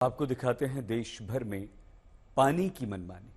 आपको दिखाते हैं देश भर में पानी की मनमानी।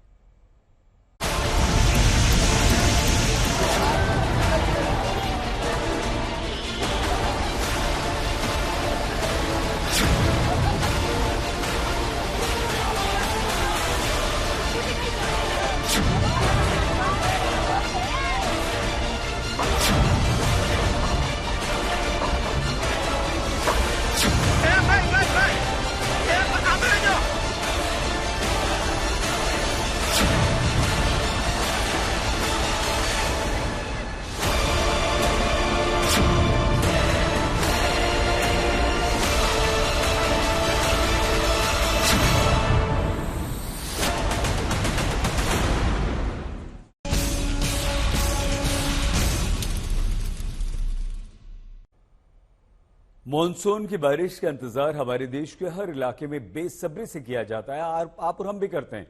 मॉनसून की बारिश का इंतजार हमारे देश के हर इलाके में बेसब्री से किया जाता है। आप और हम भी करते हैं,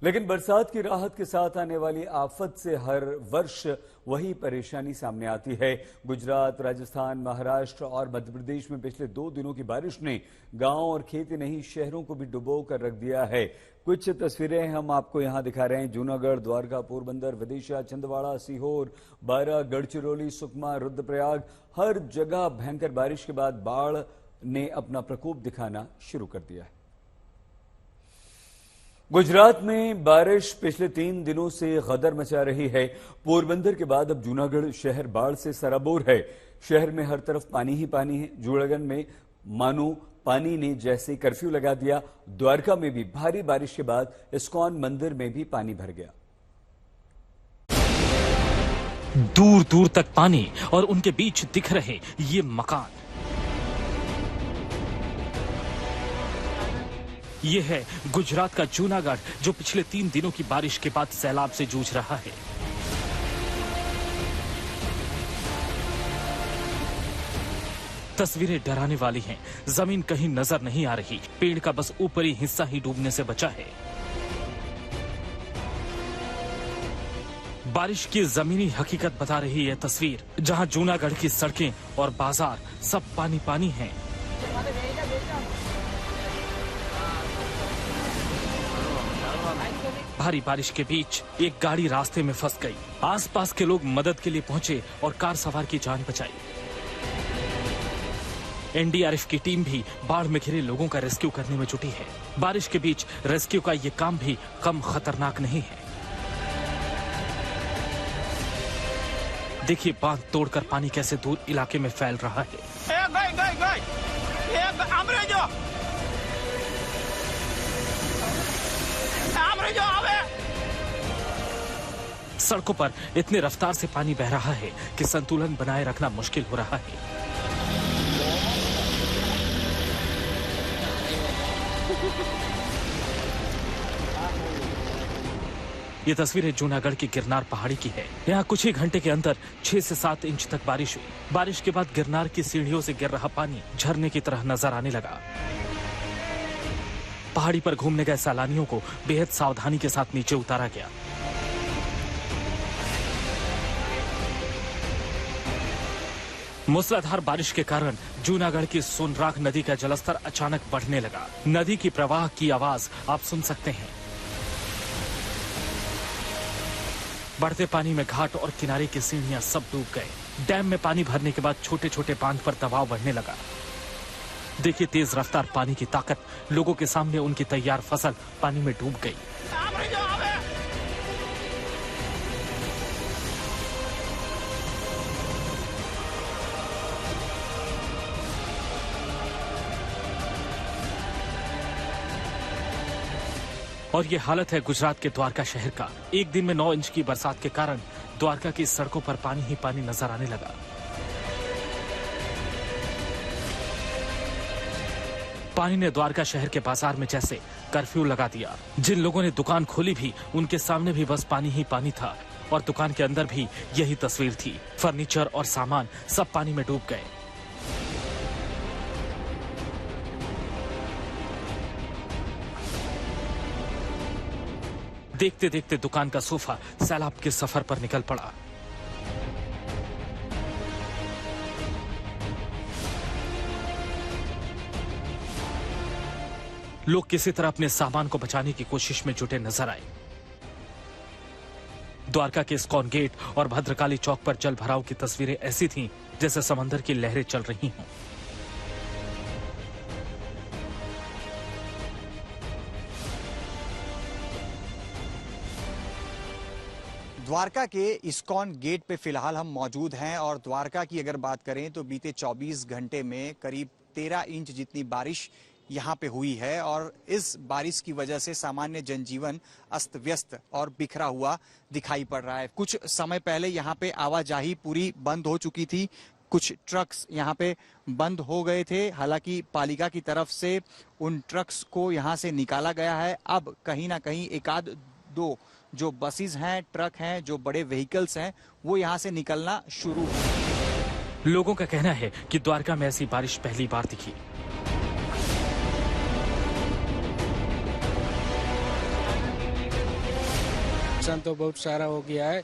लेकिन बरसात की राहत के साथ आने वाली आफत से हर वर्ष वही परेशानी सामने आती है। गुजरात, राजस्थान, महाराष्ट्र और मध्य प्रदेश में पिछले 2 दिनों की बारिश ने गांव और खेती नहीं शहरों को भी डुबो कर रख दिया है। कुछ तस्वीरें हम आपको यहां दिखा रहे हैं। जूनागढ़, द्वारका, पोरबंदर, विदिशा, छिंदवाड़ा, सीहोर, बारां, गढ़चिरौली, सुकमा, रुद्रप्रयाग, हर जगह भयंकर बारिश के बाद बाढ़ ने अपना प्रकोप दिखाना शुरू कर दिया है। गुजरात में बारिश पिछले 3 दिनों से गदर मचा रही है। पोरबंदर के बाद अब जूनागढ़ शहर बाढ़ से सराबोर है। शहर में हर तरफ पानी ही पानी है। जूनागढ़ में मानो पानी ने जैसे कर्फ्यू लगा दिया। द्वारका में भी भारी बारिश के बाद इस्कॉन मंदिर में भी पानी भर गया। दूर दूर तक पानी और उनके बीच दिख रहे ये मकान। ये है गुजरात का जूनागढ़, जो पिछले 3 दिनों की बारिश के बाद सैलाब से जूझ रहा है। तस्वीरें डराने वाली हैं। जमीन कहीं नजर नहीं आ रही। पेड़ का बस ऊपरी हिस्सा ही डूबने से बचा है। बारिश की जमीनी हकीकत बता रही है तस्वीर, जहां जूनागढ़ की सड़कें और बाजार सब पानी पानी हैं। भारी बारिश के बीच एक गाड़ी रास्ते में फंस गई। आसपास के लोग मदद के लिए पहुंचे और कार सवार की जान बचाई। एनडीआरएफ की टीम भी बाढ़ में घिरे लोगों का रेस्क्यू करने में जुटी है। बारिश के बीच रेस्क्यू का ये काम भी कम खतरनाक नहीं है। देखिए बांध तोड़कर पानी कैसे दूर इलाके में फैल रहा है। सड़कों पर इतने रफ्तार से पानी बह रहा है कि संतुलन बनाए रखना मुश्किल हो रहा है। ये तस्वीरें जूनागढ़ की गिरनार पहाड़ी की है। यहाँ कुछ ही घंटे के अंदर 6 से 7 इंच तक बारिश हुई। बारिश के बाद गिरनार की सीढ़ियों से गिर रहा पानी झरने की तरह नजर आने लगा। पहाड़ी पर घूमने गए सैलानियों को बेहद सावधानी के साथ नीचे उतारा गया। मूसलाधार बारिश के कारण जूनागढ़ की सोनराख नदी का जलस्तर अचानक बढ़ने लगा। नदी की प्रवाह की आवाज आप सुन सकते हैं। बढ़ते पानी में घाट और किनारे की सीढ़ियां सब डूब गए। डैम में पानी भरने के बाद छोटे छोटे बांध पर दबाव बढ़ने लगा। देखिए तेज रफ्तार पानी की ताकत, लोगों के सामने उनकी तैयार फसल पानी में डूब गई। और ये हालत है गुजरात के द्वारका शहर का। एक दिन में 9 इंच की बरसात के कारण द्वारका की सड़कों पर पानी ही पानी नजर आने लगा। पानी ने द्वारका शहर के बाजार में जैसे कर्फ्यू लगा दिया। जिन लोगों ने दुकान खोली भी, उनके सामने भी बस पानी ही पानी था और दुकान के अंदर भी यही तस्वीर थी। फर्नीचर और सामान सब पानी में डूब गए। देखते देखते दुकान का सोफा सैलाब के सफर पर निकल पड़ा। लोग किसी तरह अपने सामान को बचाने की कोशिश में जुटे नजर आए। द्वारका के इस्कॉन गेट और भद्रकाली चौक पर जल भराव की तस्वीरें ऐसी थीं जैसे समंदर की लहरें चल रही हों। द्वारका के इस्कॉन गेट पे फिलहाल हम मौजूद हैं और द्वारका की अगर बात करें तो बीते 24 घंटे में करीब 13 इंच जितनी बारिश यहाँ पे हुई है और इस बारिश की वजह से सामान्य जनजीवन अस्त व्यस्त और बिखरा हुआ दिखाई पड़ रहा है। कुछ समय पहले यहाँ पे आवाजाही पूरी बंद हो चुकी थी, कुछ ट्रक्स यहाँ पे बंद हो गए थे। हालांकि पालिका की तरफ से उन ट्रक्स को यहाँ से निकाला गया है। अब कहीं ना कहीं एक आध दो जो बसेस हैं, ट्रक हैं, जो बड़े व्हीकल्स हैं, वो यहाँ से निकलना शुरू है। लोगों का कहना है कि द्वारका में ऐसी बारिश पहली बार दिखी। नुकसान तो बहुत सारा हो गया है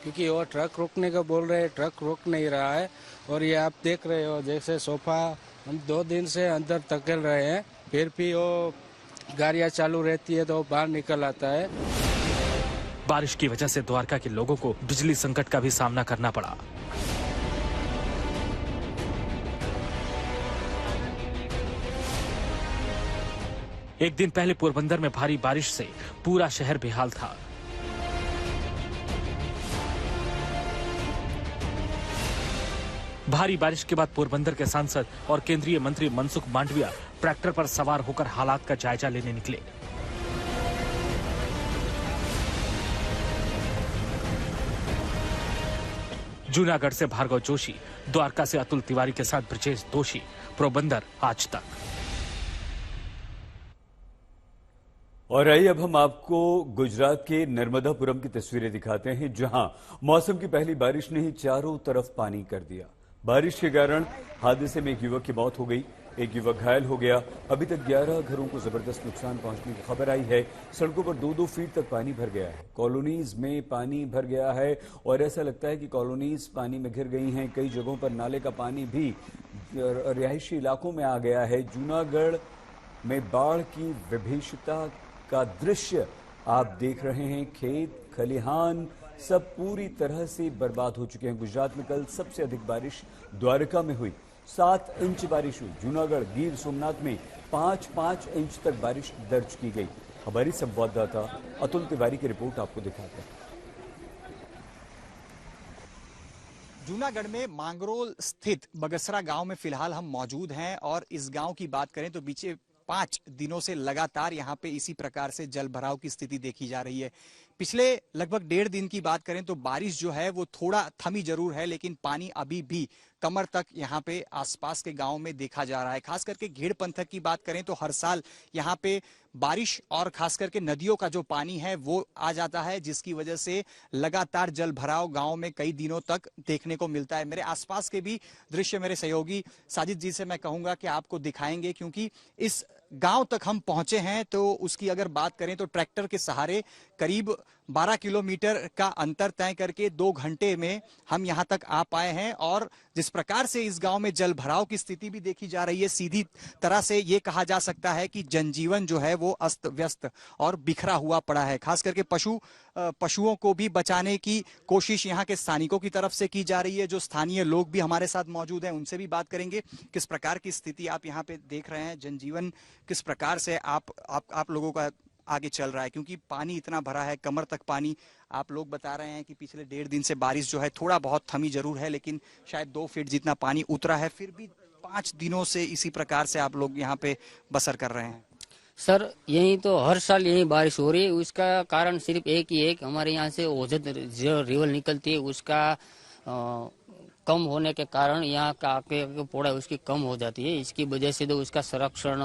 क्योंकि वो ट्रक रोकने का बोल रहे हैं, ट्रक रोक नहीं रहा है। और ये आप देख रहे हो जैसे सोफा हम 2 दिन से अंदर धकेल रहे हैं, फिर भी वो गाड़ियां चालू रहती है तो वो बाहर निकल आता है। बारिश की वजह से द्वारका के लोगों को बिजली संकट का भी सामना करना पड़ा। एक दिन पहले पोरबंदर में भारी बारिश से पूरा शहर बेहाल था। भारी बारिश के बाद पोरबंदर के सांसद और केंद्रीय मंत्री मनसुख मांडविया ट्रैक्टर पर सवार होकर हालात का जायजा लेने निकले। जूनागढ़ से भार्गव जोशी, द्वारका से अतुल तिवारी के साथ ब्रजेश दोषी, पोरबंदर आज तक। और आइए अब हम आपको गुजरात के नर्मदापुरम की तस्वीरें दिखाते हैं, जहां मौसम की पहली बारिश ने ही चारों तरफ पानी कर दिया। बारिश के कारण हादसे में एक युवक की मौत हो गई, एक युवक घायल हो गया। अभी तक 11 घरों को जबरदस्त नुकसान पहुंचने की खबर आई है। सड़कों पर 2-2 फीट तक पानी भर गया है, कॉलोनीज में पानी भर गया है और ऐसा लगता है कि कॉलोनीज पानी में घिर गई हैं। कई जगहों पर नाले का पानी भी रिहायशी इलाकों में आ गया है। जूनागढ़ में बाढ़ की विभीषिका का दृश्य आप देख रहे हैं। खेत खलिहान सब पूरी तरह से बर्बाद हो चुके हैं। गुजरात में कल सबसे अधिक बारिश द्वारका में हुई, 7 इंच बारिश हुई। जूनागढ़, गिर सोमनाथ में 5-5 इंच तक बारिश दर्ज की गई। हमारी संवाददाता अतुल तिवारी की रिपोर्ट आपको दिखाते हैं। जूनागढ़ में मांगरोल स्थित बगसरा गांव में फिलहाल हम मौजूद हैं और इस गांव की बात करें तो बीते 5 दिनों से लगातार यहाँ पे इसी प्रकार से जल भराव की स्थिति देखी जा रही है। पिछले लगभग 1.5 दिन की बात करें तो बारिश जो है वो थोड़ा थमी जरूर है, लेकिन पानी अभी भी कमर तक यहाँ पे आसपास के गांव में देखा जा रहा है। खास करके घेड़ पंथक की बात करें तो हर साल यहाँ पे बारिश और खास करके नदियों का जो पानी है वो आ जाता है, जिसकी वजह से लगातार जल भराव गांव में कई दिनों तक देखने को मिलता है। मेरे आसपास के भी दृश्य मेरे सहयोगी साजिद जी से मैं कहूंगा कि आपको दिखाएंगे, क्योंकि इस गांव तक हम पहुंचे हैं तो उसकी अगर बात करें तो ट्रैक्टर के सहारे करीब 12 किलोमीटर का अंतर तय करके 2 घंटे में हम यहां तक आ पाए हैं। और जिस प्रकार से इस गांव में जल भराव की स्थिति भी देखी जा रही है, सीधी तरह से ये कहा जा सकता है कि जनजीवन जो है वो अस्त व्यस्त और बिखरा हुआ पड़ा है। खास करके पशुओं को भी बचाने की कोशिश यहाँ के स्थानिकों की तरफ से की जा रही है। जो स्थानीय लोग भी हमारे साथ मौजूद हैं उनसे भी बात करेंगे, किस प्रकार की स्थिति आप यहाँ पे देख रहे हैं, जनजीवन किस प्रकार से आप लोगों का आगे चल रहा है, क्योंकि पानी इतना भरा है, कमर तक पानी। आप लोग बता रहे हैं कि पिछले 1.5 दिन से बारिश जो है थोड़ा बहुत थमी जरूर है, लेकिन शायद 2 फीट जितना पानी उतरा है। फिर भी 5 दिनों से इसी प्रकार से आप लोग यहाँ पे बसर कर रहे हैं। सर यही तो हर साल यही बारिश हो रही है। उसका कारण सिर्फ एक ही है कि हमारे यहाँ से ओझत जो रिवर निकलती है उसका कम होने के कारण यहाँ का आगे पौड़ा उसकी कम हो जाती है। इसकी वजह से तो उसका संरक्षण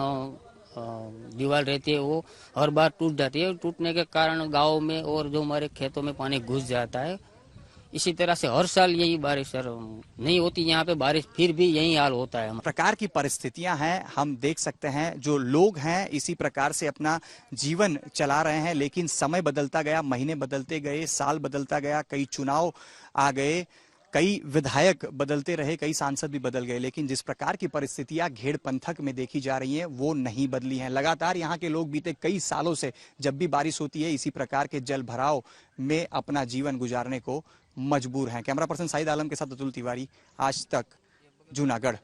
दीवार रहती है वो हर बार टूट जाती है। टूटने के कारण गाँव में और जो हमारे खेतों में पानी घुस जाता है। इसी तरह से हर साल यही बारिश सर नहीं होती यहाँ पे बारिश, फिर भी यही हाल होता है। प्रकार की परिस्थितियां हैं, हम देख सकते हैं जो लोग हैं इसी प्रकार से अपना जीवन चला रहे हैं। लेकिन समय बदलता गया, महीने बदलते गए, साल बदलता गया, कई चुनाव आ गए, कई विधायक बदलते रहे, कई सांसद भी बदल गए, लेकिन जिस प्रकार की परिस्थितियां घेड़ पंथक में देखी जा रही हैं वो नहीं बदली हैं। लगातार यहाँ के लोग बीते कई सालों से जब भी बारिश होती है इसी प्रकार के जल भराव में अपना जीवन गुजारने को मजबूर हैं। कैमरा पर्सन साइद आलम के साथ अतुल तिवारी, आज तक, जूनागढ़।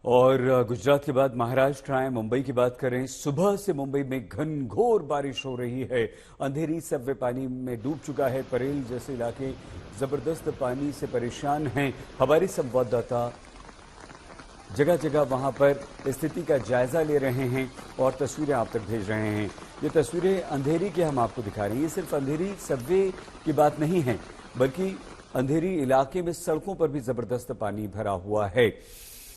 और गुजरात के बाद महाराष्ट्र आए, मुंबई की बात करें। सुबह से मुंबई में घनघोर बारिश हो रही है। अंधेरी सबवे पानी में डूब चुका है। परेल जैसे इलाके जबरदस्त पानी से परेशान हैं। हमारे संवाददाता जगह जगह वहां पर स्थिति का जायजा ले रहे हैं और तस्वीरें आप तक भेज रहे हैं। ये तस्वीरें अंधेरी की हम आपको दिखा रहे हैं। ये सिर्फ अंधेरी सबवे की बात नहीं है, बल्कि अंधेरी इलाके में सड़कों पर भी जबरदस्त पानी भरा हुआ है।